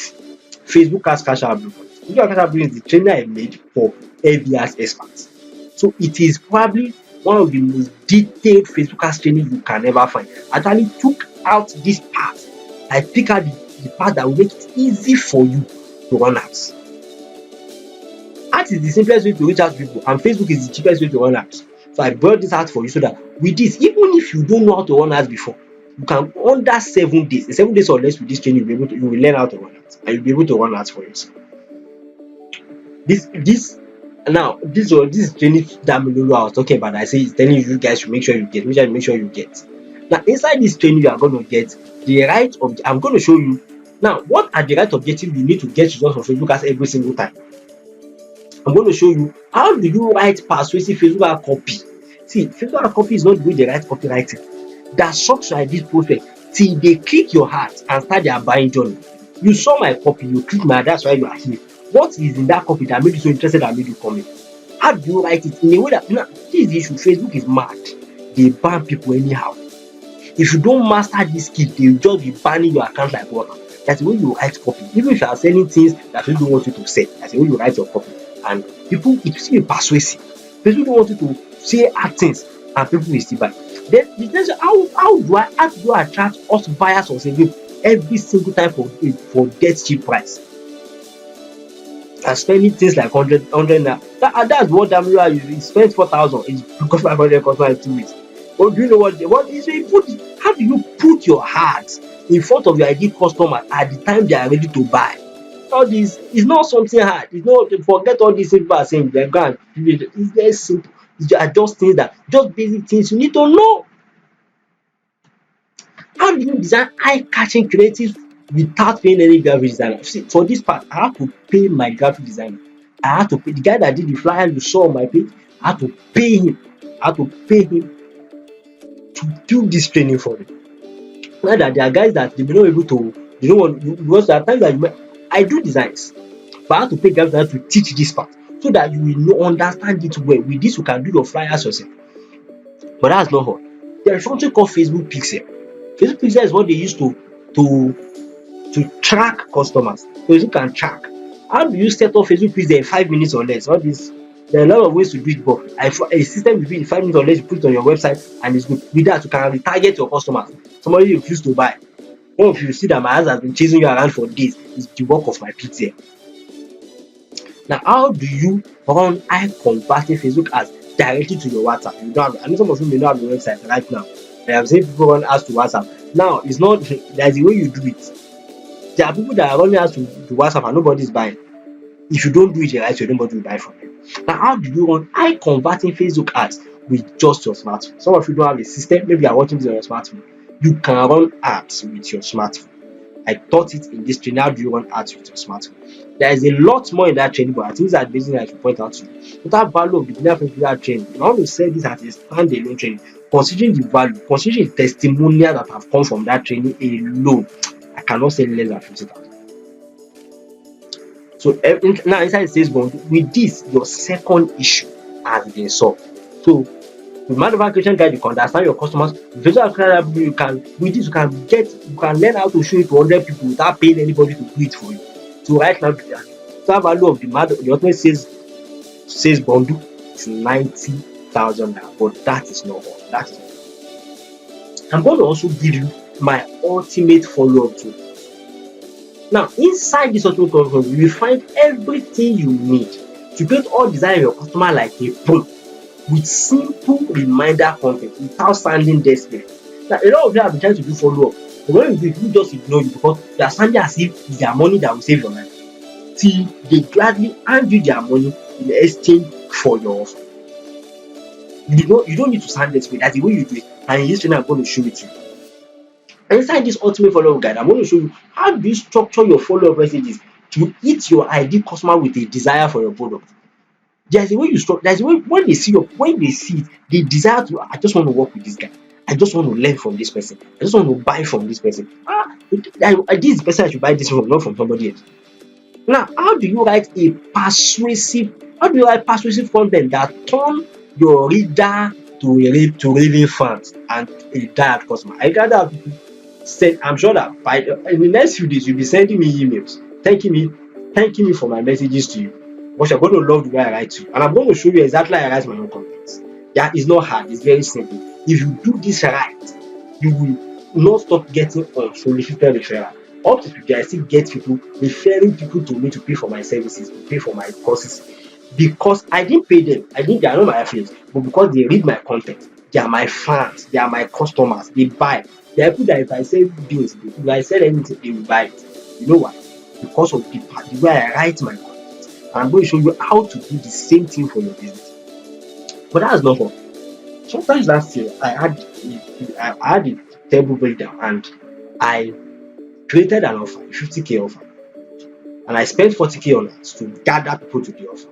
Facebook ads Cash App Blueprint. Facebook ads Cash App Blueprint is the training I made for FBS experts. So it is probably one of the most detailed Facebook ads training you can ever find. I actually took out this part. I picked out the part that will make it easy for you to run ads. Ads is the simplest way to reach out to people, and Facebook is the cheapest way to run ads. So I brought this out for you so that with this, even if you don't know how to run ads before, you can under 7 days, in 7 days or less with this training, you will learn how to run ads, and you'll be able to run ads for yourself. This is training that Melolo I was talking about. I say it's telling you guys to make sure you get. Now, inside this training, you are going to get the right of. I'm going to show you now what are the right objectives you need to get results from Facebook ads every single time. I'm going to show you how do you write persuasive Facebook ad copy. See, Facebook ad copy is not the way they write copywriting. That sucks like this process till they click your heart and start their buying journey. You saw my copy, you click my, that's why you are here. What is in that copy that made you so interested and made you come in? How do you write it in a way that, now, this is the issue. Facebook is mad. They ban people anyhow. If you don't master this skill, they will just be banning your account like water. That's the way you write copy. Even if you are selling things that people don't want you to sell, that's the way you write your copy. And people, it will still be persuasive. People don't want you to say things, and people will still buy. Then the question, how do I attract us buyers or selling every single time for dead cheap price? and spending things like 100 naira. That's what Damilola you spent 4,000. It's because 500 customer in 2 weeks. But do you know what is how do you put your heart in front of your ideal customer at the time they are ready to buy? All this is not something hard. It's not, forget all these people are saying they go and do it. It's very simple. It's just things that just basic things you need to know. How do you design eye-catching creative without paying any graphic designer? See, for this part, I have to pay my graphic designer. I have to pay the guy that did the flyer you saw on my page. I have to pay him. I have to pay him to do this training for me. Now that there are guys that they may not able to, they don't want, because there are times that I do designs, but I have to pay graphic designer to teach this part so that you will know, understand it well. With this, you can do your flyers yourself. But that's not all. There is something called Facebook Pixel. Facebook Pixel is what they use to track customers. Facebook can track. How do you set up Facebook Pixel in 5 minutes or less? All this, there are a lot of ways to do it, but a system will be in 5 minutes or less. You put it on your website and it's good. With that, you can retarget your customers. Somebody you refuse to buy. One of you see that my house has been chasing you around for days. It's the work of my Pixel. Now, how do you run converting Facebook ads directly to your WhatsApp? You don't have, I know some of you may not have your website right now. I have seen people run ads to WhatsApp. Now, it's not, there's a way you do it. There are people that are running ads to WhatsApp and nobody's buying. If you don't do it right, nobody will buy from you. Now, how do you run converting Facebook ads with just your smartphone? Some of you don't have a system. Maybe you are watching this on your smartphone. You can run ads with your smartphone. I taught it in this training. How do you run ads with your smartphone? There is a lot more in that training, but I think that basically I should point out to you. Total value of the beginner that training. I want to say this as a standalone training. Considering the value, considering the testimonial that have come from that training alone, I cannot say less than 50,000. So now inside Sales Bundle, with this, your second issue has been solved. So with Manpower Creation Guide, you can understand your customers. You can with this you can learn how to show it to 100 people without paying anybody to do it for you. So right now, the value of the ultimate sales bundle is 90,000 naira, but that is not all. That is not all. I'm going to also give you my ultimate follow-up tool. Now, inside this ultimate follow-up, you will find everything you need to create or design your customer like a pro with simple reminder content without sounding desperate. Now, a lot of you have been trying to do follow-up, but when you do it, people just ignore you because they are sounding as if it's their money that will save your life. Till they gladly hand you their money in exchange for your offer. You don't need to sound desperate. That's the way you do it. And in this training, I'm going to show it to you. Inside this ultimate follow-up guide, I'm going to show you how do you structure your follow-up messages to hit your ideal customer with a desire for your product. There's a way you structure. There's a way when they see it, they desire to. I just want to work with this guy. I just want to learn from this person. I just want to buy from this person. This person I should buy this from, not from somebody else. Now, how do you write persuasive content that turn your reader to raving fans and a direct customer? I gather have people said, I'm sure that in the next few days you'll be sending me emails thanking me for my messages to you. But you're going to love the way I write to you, and I'm going to show you exactly how I write my own contents. Yeah, it's not hard, it's very simple. If you do this right, you will not stop getting unsolicited referral. Up to today, I still get people referring people to me to pay for my services, to pay for my courses, because I didn't pay them. They are not my affiliates, but because they read my content, they are my fans, they are my customers, they buy. They are people that if I sell beans, if I sell anything, they will buy it. You know why? Because of the way I write my content. I'm going to show you how to do the same thing for your business. But that's not all. Sometimes last year, I had a terrible breakdown and I created an offer, a 50k offer. And I spent 40k on it to gather people to the offer.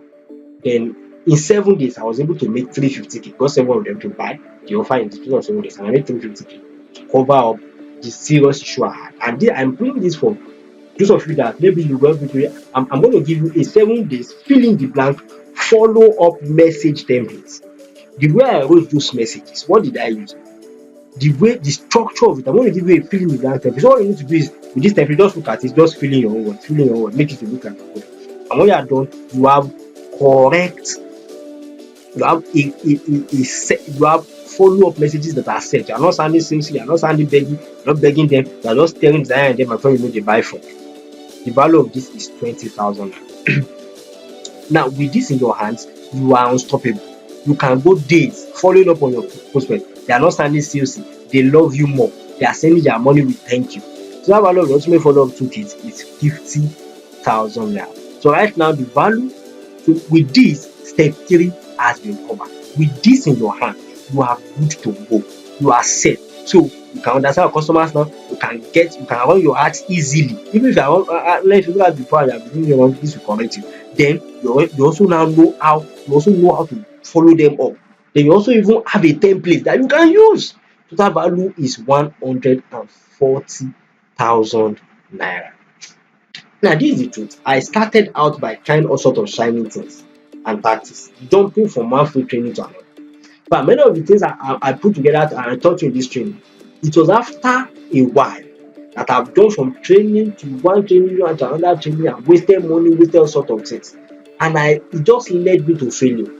Then in 7 days, I was able to make 350k. Got 7 of them to buy the offer in the space of 7 days. And I made 350k to cover up the serious issue I had. And I'm doing this for those of you that maybe you went with me. I'm going to give you a 7 days fill in the blank follow-up message templates. The way I wrote those messages, what did I use? The structure of it, I'm going to give you a fill in the blank template. So all you need to do is with this template, just look at it, just fill in your own word, make it look like a code. And when you are done, you have correct, you have follow-up messages that are set. You are not sounding sincere, you are not sounding begging, you are not begging them, you are just telling them and them before you know they buy from you. The value of this is 20,000. Now, with this in your hands, you are unstoppable. You can go days following up on your prospect. They are not standing still. They love you more. They are sending their money with thank you. So that value of the ultimate follow-up toolkit is 50,000 naira. So right now, the value, so with this, step 3 has been covered. With this in your hand, you are good to go. You are set. So you can understand your customers now. You can run your ads easily. Even if you are if you look at before, you have been doing this will correct you. Then you also now know how to follow them up. Then you also even have a template that you can use. Total value is 140,000 naira. Now, this is the truth. I started out by trying all sorts of shiny things and tactics, jumping from one free training to another. But many of the things I put together and I taught you in this training, it was after a while that I've done from training to one training to another training and wasted money, wasted all sorts of things. And it just led me to failure,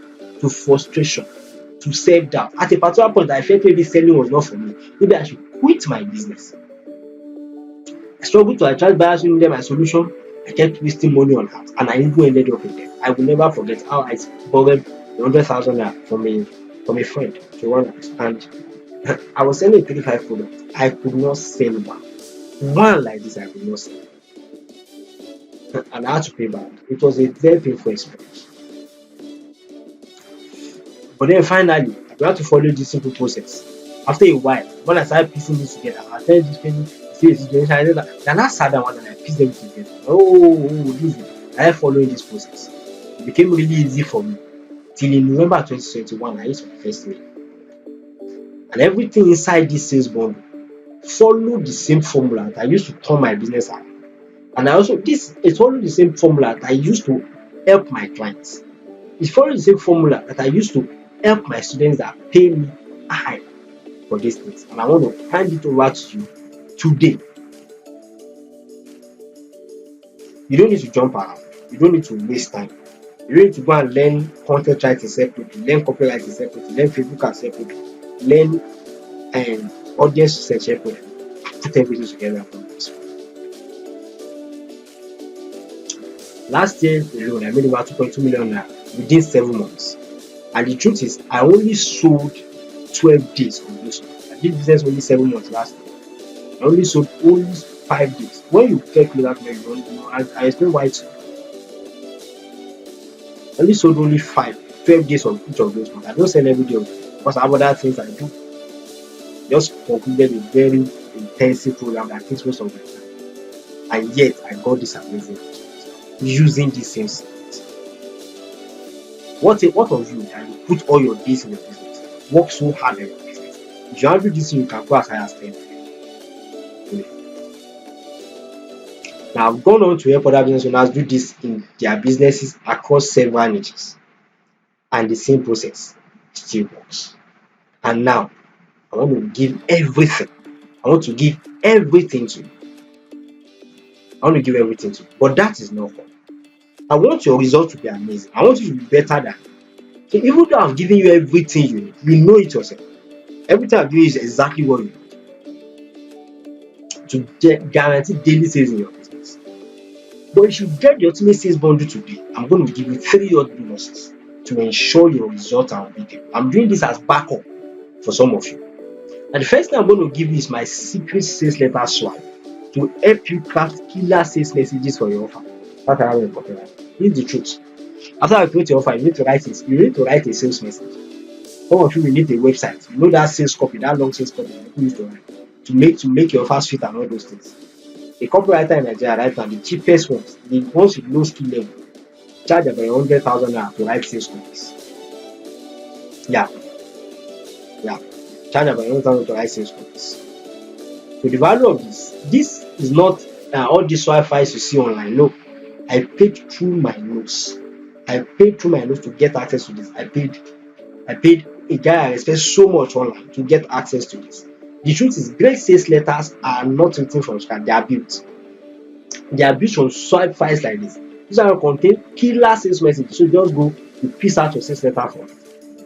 to frustration, to self-doubt. At a particular point, I felt maybe selling was not for me. Maybe I should quit my business. I struggled to attract buyers who needed my solution. I kept wasting money on that, and I even ended up in debt. I will never forget how I borrowed 100,000 naira from a friend to run it, and I was selling a 35 product. I could not sell one like this. I could not sell, and I had to pay back. It was a very painful experience. But then finally, we had to follow this simple process. After a while, when I started piecing this together, I started this training, I said that then I sat down and I pieced them together. This is I started following this process. It became really easy for me. Till in November 2021, I used my first mail. And everything inside this sales bundle followed the same formula that I used to turn my business around. And I also it followed the same formula that I used to help my clients. It followed the same formula that I used to help my students that pay me high for these things. And I want to hand it over to you today. You don't need to jump around. You don't need to waste time. You don't need to go and learn content writing separately, learn copywriting separately, learn Facebook ads separately, learn audience research separately. Put everything together from this. Last year alone, I made about 2.2 million naira within 7 months. And the truth is, I only sold 12 days of this. I did business only 7 months last year. I only sold only 5 days. When you calculate that, you don't know. I explain why it's I only sold only 12 days of each of those months. I don't sell every day because I have other things I do. Just concluded a very intensive program that takes most of my time. And yet I got this amazing result using this same secret. What of you that you put all your days in your business, work so hard in your business? If you handle this, you can go as high as 10. Now, I've gone on to help other business owners do this in their businesses across several niches, and the same process still works. And now, I want to give everything. I want to give everything to you. But that is not all. I want your results to be amazing. I want you to be better than. So even though I've given you everything you need, you know it yourself. Everything I've given you is exactly what you need to guarantee daily sales in your business. But if you get the ultimate sales bundle today, I'm going to give you 3 odd bonuses to ensure your results are unbeatable. I'm doing this as backup for some of you. And the first thing I'm going to give you is my secret sales letter swag to help you craft killer sales messages for your offer. That's how I'm going to Here's the truth. After I create your offer, you need to write a sales message. Some of you will need a website. You know that sales copy, that long sales copy that people use to write to make your offers fit and all those things. A copywriter in Nigeria right now, the cheapest ones, the ones with low skill level, charge about 100,000 naira to write sales copies. Yeah. Charge about 100,000 to write sales copies. So the value of this is not all these files you see online. No, I paid through my nose. To get access to this. I paid a guy I respect so much online to get access to this. The truth is, great sales letters are not written from scratch. They are built. from swipe files like this. These are contain killer sales messages. So just go, you piece out your sales letter for it.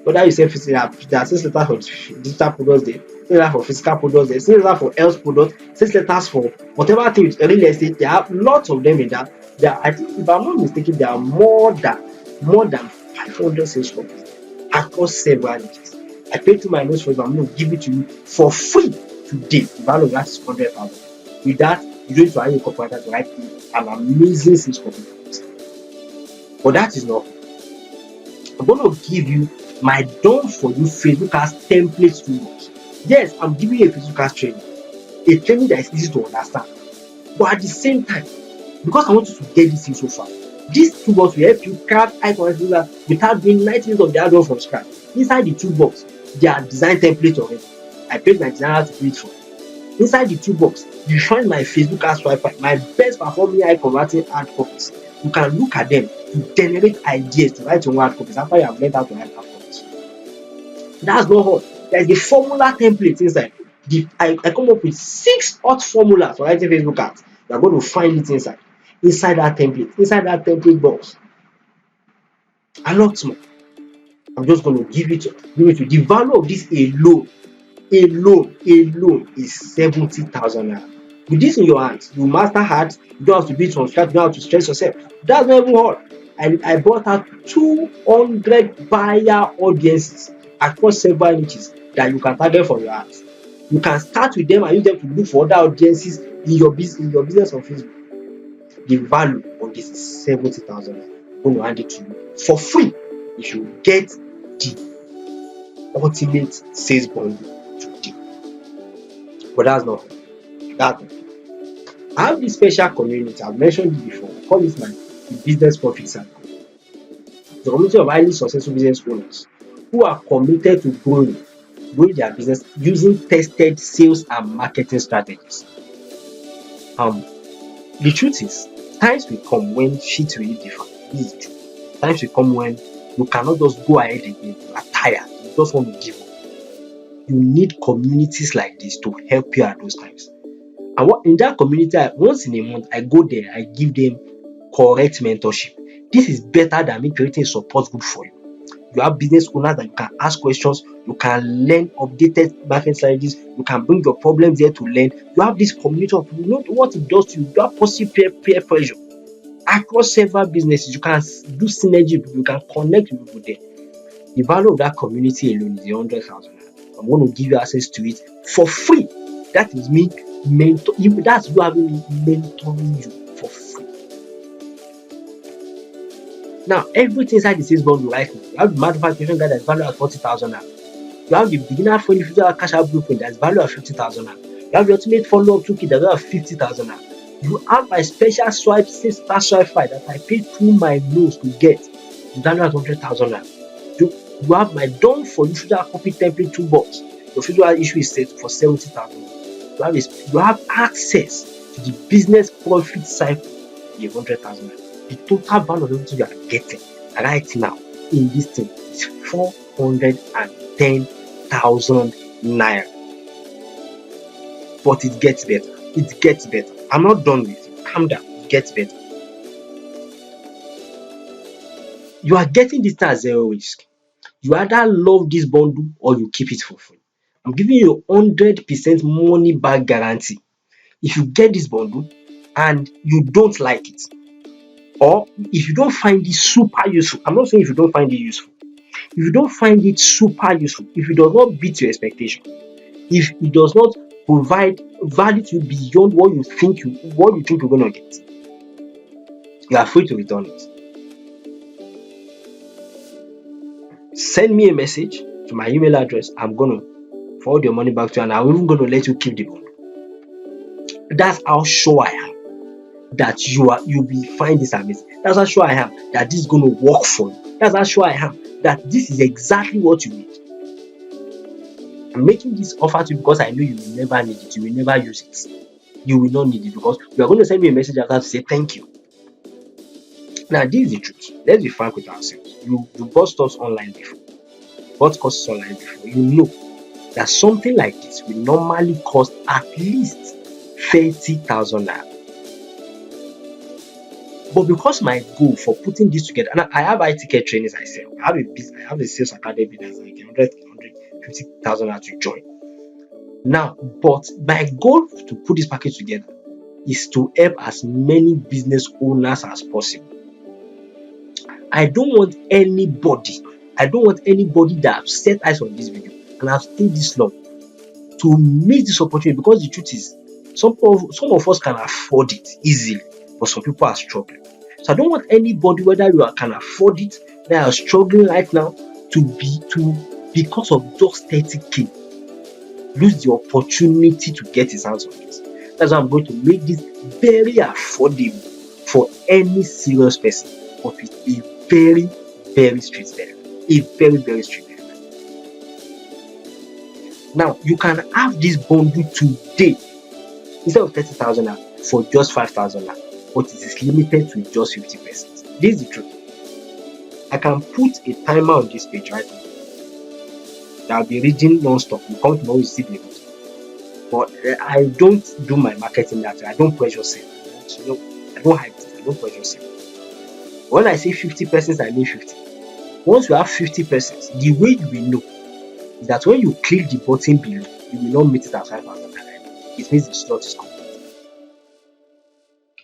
Whether you say there are sales letters for digital products, there sales letters for physical products, there sales letters for health products, sales letters for whatever thing with real estate. There are lots of them in that. I think, if I'm not mistaken, there are more than more than 500 sales copies across several niches. I paid through my nose for it, but I'm going to give it to you for free today. The value of that is 100,000. With that, you don't need to hire a copywriter to write an amazing sales copy. But that is not. I'm going to give you my done for you Facebook ads template toolbox. Yes, I'm giving you a Facebook ads training, a training that is easy to understand. But at the same time, because I want you to get this thing so far, this toolbox will help you craft high quality ads without doing 90 minutes of the hard work from scratch. Inside the toolbox, there are design templates already. I paid my designer to do it for me. Inside the toolbox, you find my Facebook ads Wi-Fi, my best performing high converting ad copies. You can look at them to generate ideas to write your own ad copies after you have learned how to write ad copies. That's not all. There's the formula template inside. I come up with 6 hot formulas for writing Facebook ads. You're going to find it inside that template box. A lot more. I'm just going to give it to you. The value of this alone is 70,000 naira. With this in your hands, you master ads. You don't have to do it from scratch. You don't have to stress yourself. That's not even all. I brought out 200 buyer audiences across several niches that you can target for your ads. You can start with them and use them to look for other audiences in your business on Facebook. The value of this is 70,000 naira. I'm going to hand it to you for free if you get the ultimate sales bundle today. But that's not that. I have this special community. I've mentioned it before. I call it my business profit circle. The community of highly successful business owners who are committed to growing their business using tested sales and marketing strategies. The truth is, times will come when shit will differ. This is the truth. Times will come when you cannot just go ahead again. You are tired. You just want to give up. You need communities like this to help you at those times. And in that community, once in a month, I go there, I give them correct mentorship. This is better than me creating a support group for you. You have business owners that you can ask questions, you can learn updated marketing strategies, you can bring your problems there to learn. You have this community of people, you know what it does to you. You have positive peer pressure across several businesses. You can do synergy, you can connect with people there. The value of that community alone is 100,000. I'm going to give you access to it for free. That is me that's you having me mentoring you for free. Now, everything inside the sales bundle right now. You have the manufacturing guide that's valued at 40,000 naira. You have the beginner friendly future cash out blueprint that's valued at 50,000 naira. You have the ultimate follow-up toolkit that's valued at 50,000 naira. You have my special swipe star swipe file that I paid through my nose to get, valued at 100,000 naira. You have my done for you future copy template toolbox. Your future issue is set for 70,000 naira. You have access to the business profit cycle, the 100,000 naira. The total value of everything you are getting right now in this thing is 410,000 naira. But it gets better. It gets better. I'm not done with you. Calm down. It gets better. You are getting this thing at zero risk. You either love this bundle or you keep it for free. I'm giving you a 100% money back guarantee. If you get this bundle and you don't like it, or if you don't find it super useful, I'm not saying if you don't find it useful. If you don't find it super useful, if it does not beat your expectation, if it does not provide value to you beyond what you think you're gonna get, you are free to return it. Send me a message to my email address. I'm gonna forward your money back to you, and I'm even gonna let you keep the bundle. That's how sure I am that you'll find this amazing. That's how sure I am that this is going to work for you. That's how sure I am that this is exactly what you need. I'm making this offer to you because I know you will never need it. You will never use it. You will not need it because you are going to send me a message after to say thank you. Now, this is the truth. Let's be frank with ourselves. You bought stuff online before. Bought courses online before. You know that something like this will normally cost at least 30,000 naira. But because my goal for putting this together, and I have IT trainings I sell. I have a sales academy that's like 150,000 to join. Now, but my goal to put this package together is to help as many business owners as possible. I don't want anybody that have set eyes on this video and have stayed this long to miss this opportunity, because the truth is some of us can afford it easily, but some people are struggling. So I don't want anybody, whether can afford it, they are struggling right now, because of just 30k, lose the opportunity to get his hands on this. That's why I'm going to make this very affordable for any serious person, but with a very, very strict deadline. A very, very strict deadline. Now, you can have this bundle today instead of 30,000 for just 5,000, but it is limited to just 50%. This is the truth. I can put a timer on this page right now that will be reading non-stop. You come tomorrow, you see the result. But I don't do my marketing that way. I don't pressure sale. I don't hype it. I don't pressure sale. When I say 50 persons, I mean 50. Once you have 50 persons, the way you will know is that when you click the button below, you will not meet it at 5,000. It means the slot is complete.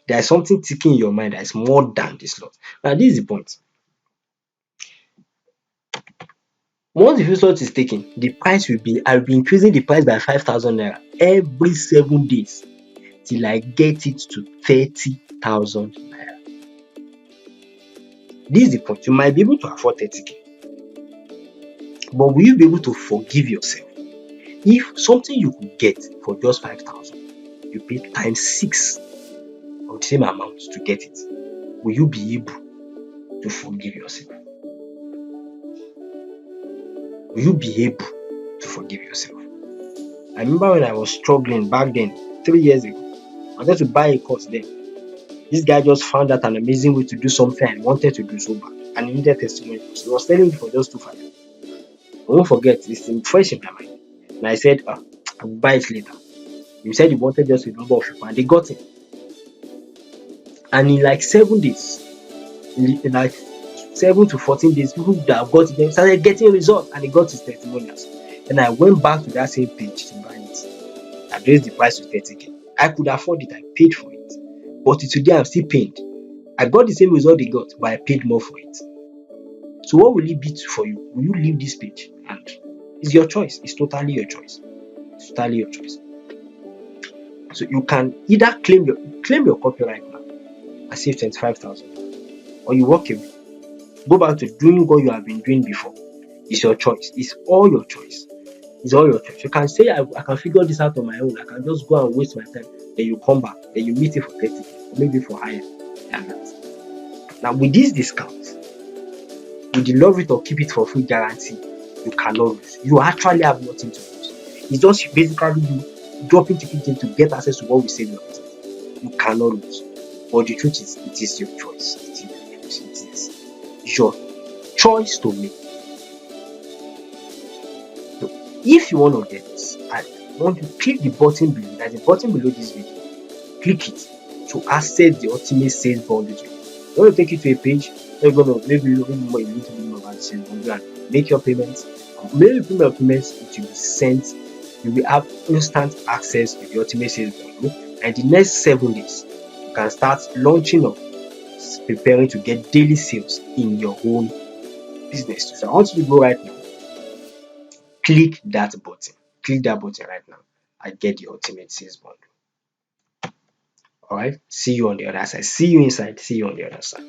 There is something ticking in your mind that is more than the slot. Now, this is the point. Once the slot is taken, I will be increasing the price by 5,000 naira every 7 days till I get it to 30,000 naira. This is the point. You might be able to afford 30k, but will you be able to forgive yourself if something you could get for just 5,000, you pay times 6 of the same amount to get it? Will you be able to forgive yourself? Will you be able to forgive yourself? I remember when I was struggling back then, 3 years ago, I wanted to buy a course then. This guy just found out an amazing way to do something I wanted to do so bad, and he needed testimonials. He was telling me for just 2,500. I won't forget, it's fresh in my mind. And I said, I'll buy it later. He said he wanted just a number of people, and they got it. And in like 7 days, in like 7 to 14 days, people that have got it, they started getting results, and they got his testimonials. Then I went back to that same page to buy it. I raised the price to 30k. I could afford it, I paid for it. But today I'm still paid. I got the same result they got, but I paid more for it. So what will it be for you? Will you leave this page? And it's your choice. It's totally your choice. It's totally your choice. So you can either claim your copyright now and save 25,000, or you walk away. Go back to doing what you have been doing before. It's your choice. It's all your choice. It's all your choice. You can say I can figure this out on my own. I can just go and waste my time. Then you come back. Then you meet it for 30, or maybe for higher than that. Now with this discount, with the love it or keep it for free guarantee, you cannot lose. You actually have nothing to lose. It's just basically you dropping tickets in to get access to what we say. You cannot lose. But the truth is, it is your choice. It is your choice. It is your choice to make. So if you want to get this, I want to click the button below. There's a button below this video. Click it to access the ultimate sales bundle. It's going to take you to a page. You're going to maybe more a little bit more about the sales bundle and make your payments. Maybe you pay your payments, it will be sent. You will have instant access to the ultimate sales bundle. And the next 7 days, you can start launching up, preparing to get daily sales in your own business. So I want you to go right now. Click that button. Click that button right now and get the ultimate sales bundle. All right. See you on the other side. See you inside. See you on the other side.